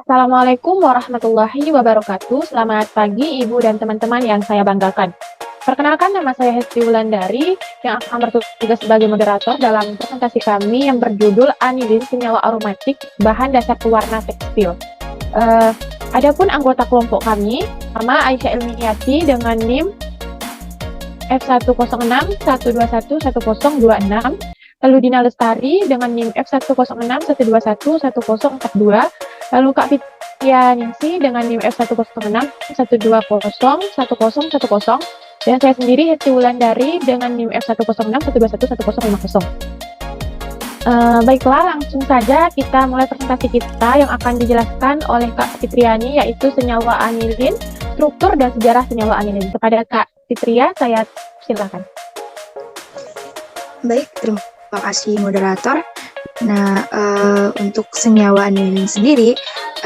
Assalamualaikum warahmatullahi wabarakatuh. Selamat pagi Ibu dan teman-teman yang saya banggakan. Perkenalkan, nama saya Hesti Wulandari yang akan bertugas sebagai moderator dalam presentasi kami yang berjudul Anilin Senyawa Aromatik Bahan Dasar Pewarna Tekstil. Adapun anggota kelompok kami, nama Aisyah Ilmiati dengan NIM F10612111026, lalu Dina Lestari dengan NIM F10612111042, lalu Kak Fitria Ningsi dengan NIM F10612101010, dan saya sendiri Hesti Wulandari dengan NIM F10612111050. Baiklah, langsung saja kita mulai presentasi kita yang akan dijelaskan oleh Kak Fitriani, yaitu senyawa anilin, struktur dan sejarah senyawa anilin. Kepada Kak Fitria, saya silakan. Baik, terima kasih moderator. Nah, untuk senyawa anilin sendiri,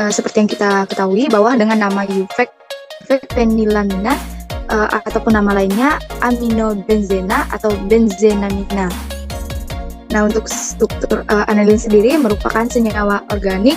seperti yang kita ketahui bahwa dengan nama fenilamina ataupun nama lainnya aminobenzena atau benzenamina. Nah, untuk struktur anilin sendiri merupakan senyawa organik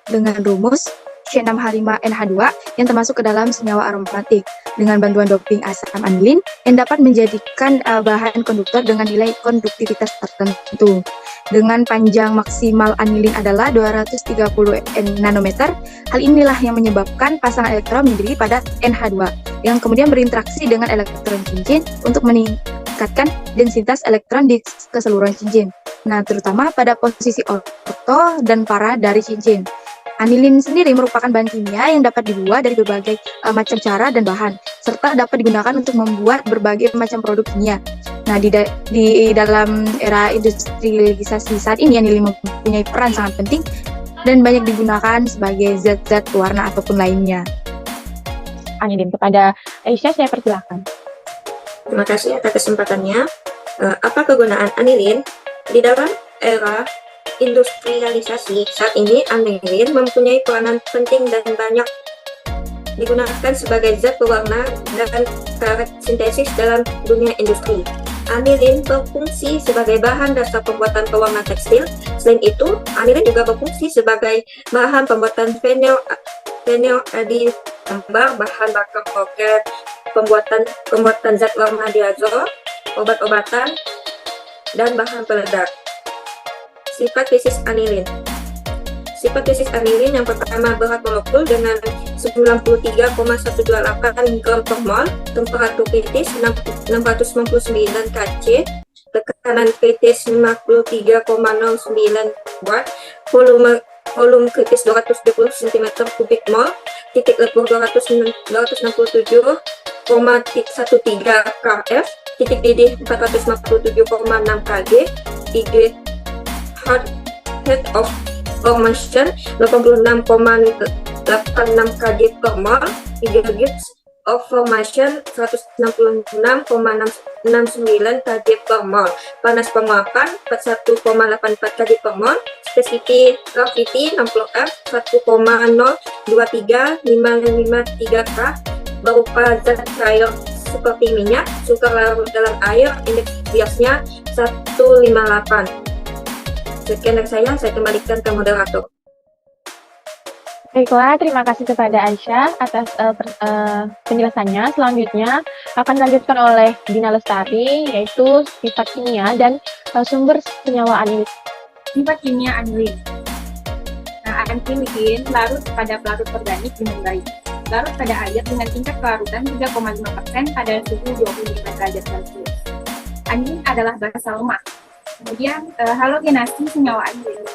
dengan rumus C6H5NH2 yang termasuk ke dalam senyawa aromatik dengan bantuan doping asam anilin yang dapat menjadikan bahan konduktor dengan nilai konduktivitas tertentu. Dengan panjang maksimal anilin adalah 230 nanometer. Hal inilah yang menyebabkan pasangan elektron menjadi pada NH2 yang kemudian berinteraksi dengan elektron cincin untuk meningkatkan densitas elektron di keseluruhan cincin. Nah, terutama pada posisi orto dan para dari cincin. Anilin sendiri merupakan bahan kimia yang dapat dibuat dari berbagai macam cara dan bahan, serta dapat digunakan untuk membuat berbagai macam produk kimia. Nah, di dalam era industrialisasi saat ini, anilin mempunyai peran sangat penting dan banyak digunakan sebagai zat-zat pewarna ataupun lainnya. Anilin, kepada Aisyah saya persilahkan. Terima kasih atas kesempatannya. Apa kegunaan anilin? Di dalam era industrialisasi saat ini, anilin mempunyai peranan penting dan banyak digunakan sebagai zat pewarna dan karet sintesis dalam dunia industri. Anilin berfungsi sebagai bahan dasar pembuatan pewarna tekstil. Selain itu, anilin juga berfungsi sebagai bahan pembuatan fenil gambar, bahan bakar roket, pembuatan zat warna diazol, obat-obatan, dan bahan peledak. Sifat fisis anilin. Sifat fisis anilin yang pertama, berat molekul dengan 93,128 gram per mol, temperatur kritis 699 Kc, tekanan kritis 53,09 watt, volume kritis 220 cm3 mol, titik lebur 267,13 kf, titik didih 457,6 kg, IG head of formation 86,86 kg per mol, IG gigs of formation 166,69 kg per mol, panas penguapan 41,84 kg per mol, spesifiti 60 F 1,0235553 K, berupa zat cair seperti minyak, sukar larut dalam air, indeks biasnya 158. Sekian dari saya kembalikan ke moderator. Baiklah, terima kasih kepada Aisyah atas penjelasannya. Selanjutnya akan dilanjutkan oleh Dina Lestari, yaitu sifat kimia dan sumber senyawa anilin. Sifat kimia anilin. Nah, anilin larut pada pelarut organik dengan baik. Larut pada air dengan tingkat kelarutan 3,5% pada suhu 25 derajat Celcius. Anilin adalah basa lemah. Kemudian, halogenasi senyawa anilin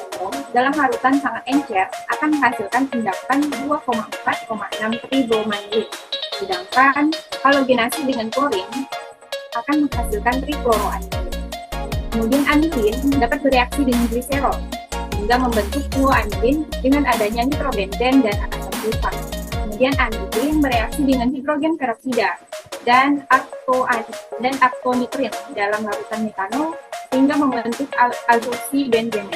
dalam larutan sangat encer akan menghasilkan endapan 2,4,6 tribromanilit. Sedangkan halogenasi dengan klorin akan menghasilkan trichloroanilin. Kemudian anilin dapat bereaksi dengan gliserol hingga membentuk fluoanilin dengan adanya nitrobenzene dan asam sulfat. Kemudian anilin bereaksi dengan hidrogen peroksida dan aktonitrin dalam larutan metanol hingga membentuk alkosi benzene.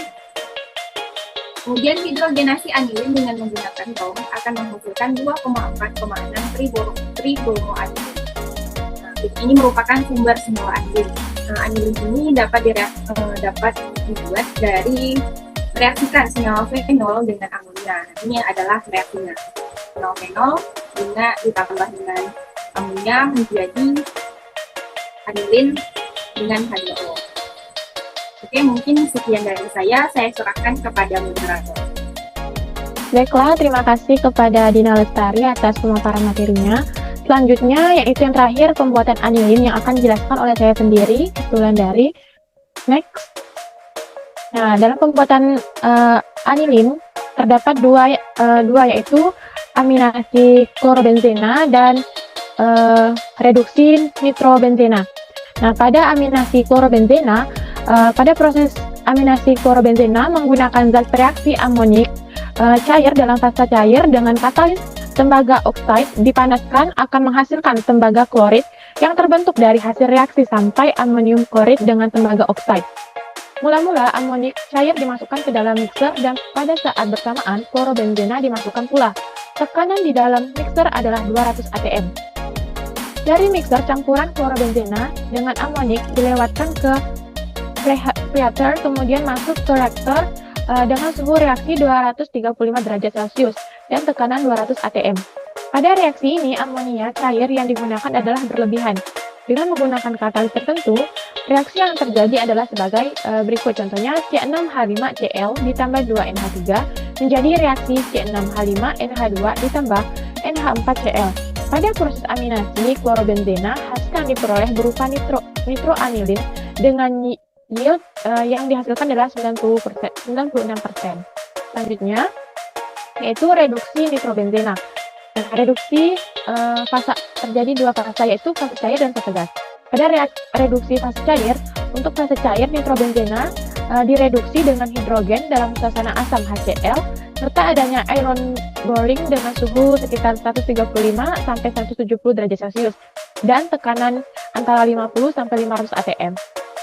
Kemudian hidrogenasi anilin dengan menggunakan brom akan menghasilkan 2,4,6 tribromoanilin. Nah, ini merupakan sumber senyawa anilin. Anilin ini dapat dibuat dari Reaksikan senyawa fenol dengan amonia. Nah, ini adalah reaksinya. Fenol ditambah dengan amonia menjadi anilin dengan H2O. Oke, mungkin sekian dari saya serahkan kepada moderator. Baiklah, terima kasih kepada Dina Lestari atas pemaparan materinya. Selanjutnya, yaitu yang terakhir, pembuatan anilin yang akan dijelaskan oleh saya sendiri, Wulandari. Next. Nah, dalam pembuatan anilin, terdapat dua yaitu aminasi klorobenzena dan reduksi nitrobenzena. Nah, pada aminasi klorobenzena, pada proses aminasi klorobenzena menggunakan zat reaksi amonik cair dalam fasa cair dengan katalis tembaga oksida dipanaskan akan menghasilkan tembaga klorid yang terbentuk dari hasil reaksi sampai amonium klorid dengan tembaga oksida. Mula-mula amonik cair dimasukkan ke dalam mixer dan pada saat bersamaan klorobenzena dimasukkan pula. Tekanan di dalam mixer adalah 200 atm. Dari mixer campuran klorobenzena dengan amonik dilewatkan ke preheater, kemudian masuk ke reaktor dengan suhu reaksi 235 derajat Celcius dan tekanan 200 atm. Pada reaksi ini, amonia cair yang digunakan adalah berlebihan. Dengan menggunakan katalis tertentu, reaksi yang terjadi adalah sebagai berikut. Contohnya, C6H5Cl ditambah 2NH3 menjadi reaksi C6H5NH2 ditambah NH4Cl. Pada proses aminasi klorobenzena, hasil yang diperoleh berupa nitroanilin dengan yield yang dihasilkan adalah 96%. Selanjutnya, yaitu reduksi nitrobenzena. Nah, reduksi terjadi dua fase, yaitu fase cair dan fase gas. Pada reduksi fase cair, untuk fase cair nitrobenzena direduksi dengan hidrogen dalam suasana asam HCl serta adanya iron boring dengan suhu sekitar 135 sampai 170 derajat Celcius dan tekanan antara 50 sampai 500 atm.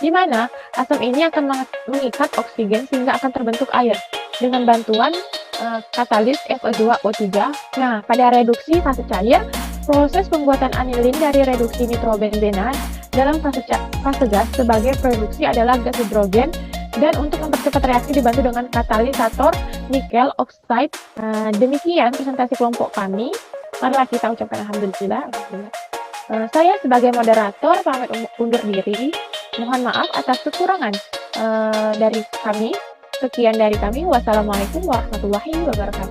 Di mana asam ini akan mengikat oksigen sehingga akan terbentuk air dengan bantuan katalis Fe2O3. Nah, pada reduksi fase cair, proses pembuatan anilin dari reduksi nitrobenzena dalam fase gas sebagai produksi adalah gas hidrogen, dan untuk mempercepat reaksi dibantu dengan katalisator nikel oxide. Demikian presentasi kelompok kami. Marilah kita ucapkan alhamdulillah. Saya sebagai moderator pamit undur diri. Mohon maaf atas kekurangan dari kami. Sekian dari kami. Wassalamualaikum warahmatullahi wabarakatuh.